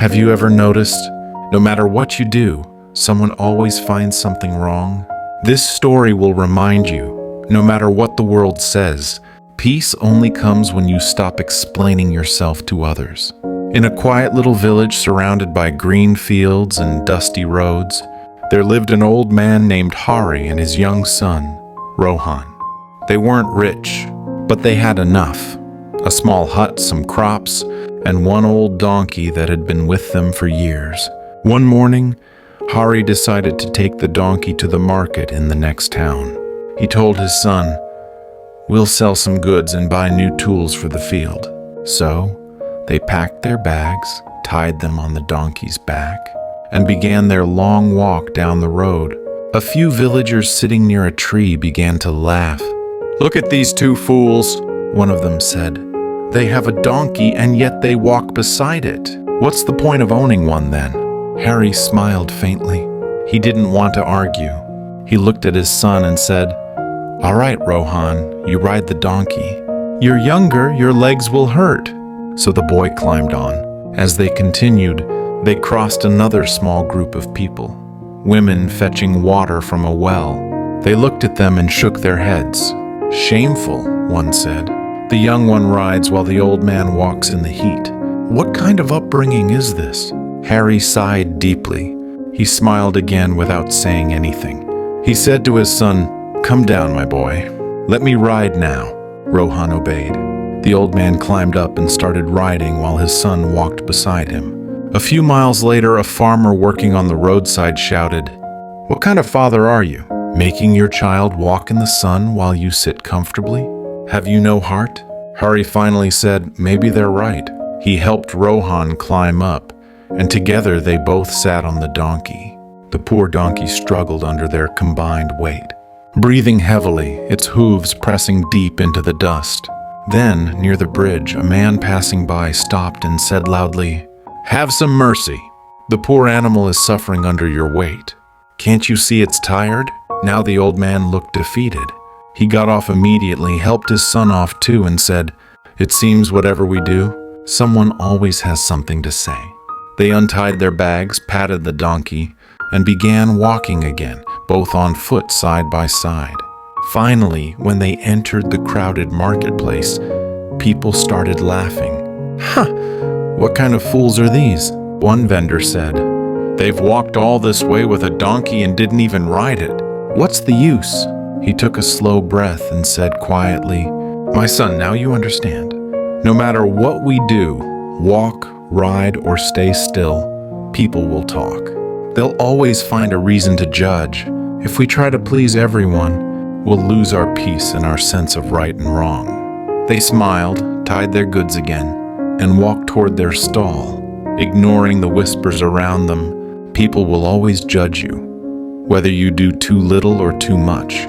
Have you ever noticed, no matter what you do, someone always finds something wrong? This story will remind you, no matter what the world says, peace only comes when you stop explaining yourself to others. In a quiet little village surrounded by green fields and dusty roads, there lived an old man named Hari and his young son, Rohan. They weren't rich, but they had enough. A small hut, some crops, and one old donkey that had been with them for years. One morning, Hari decided to take the donkey to the market in the next town. He told his son, "We'll sell some goods and buy new tools for the field." So, they packed their bags, tied them on the donkey's back, and began their long walk down the road. A few villagers sitting near a tree began to laugh. "Look at these two fools," one of them said. "They have a donkey and yet they walk beside it. What's the point of owning one then?" Hari smiled faintly. He didn't want to argue. He looked at his son and said, "All right, Rohan, you ride the donkey. You're younger, your legs will hurt." So the boy climbed on. As they continued, they crossed another small group of people, women fetching water from a well. They looked at them and shook their heads. "Shameful," one said. "The young one rides while the old man walks in the heat. What kind of upbringing is this?" Hari sighed deeply. He smiled again without saying anything. He said to his son, "Come down, my boy. Let me ride now." Rohan obeyed. The old man climbed up and started riding while his son walked beside him. A few miles later, a farmer working on the roadside shouted, "What kind of father are you? Making your child walk in the sun while you sit comfortably? Have you no heart?" Hari finally said, "Maybe they're right." He helped Rohan climb up, and together they both sat on the donkey. The poor donkey struggled under their combined weight, breathing heavily, its hooves pressing deep into the dust. Then, near the bridge, a man passing by stopped and said loudly, "Have some mercy. The poor animal is suffering under your weight. Can't you see it's tired?" Now the old man looked defeated. He got off immediately, helped his son off too, and said, "It seems whatever we do, someone always has something to say." They untied their bags, patted the donkey, and began walking again, both on foot side by side. Finally, when they entered the crowded marketplace, people started laughing. "Huh, what kind of fools are these?" one vendor said. "They've walked all this way with a donkey and didn't even ride it. What's the use?" He took a slow breath and said quietly, "My son, now you understand. No matter what we do, walk, ride, or stay still, people will talk. They'll always find a reason to judge. If we try to please everyone, we'll lose our peace and our sense of right and wrong." They smiled, tied their goods again, and walked toward their stall. Ignoring the whispers around them, people will always judge you, whether you do too little or too much.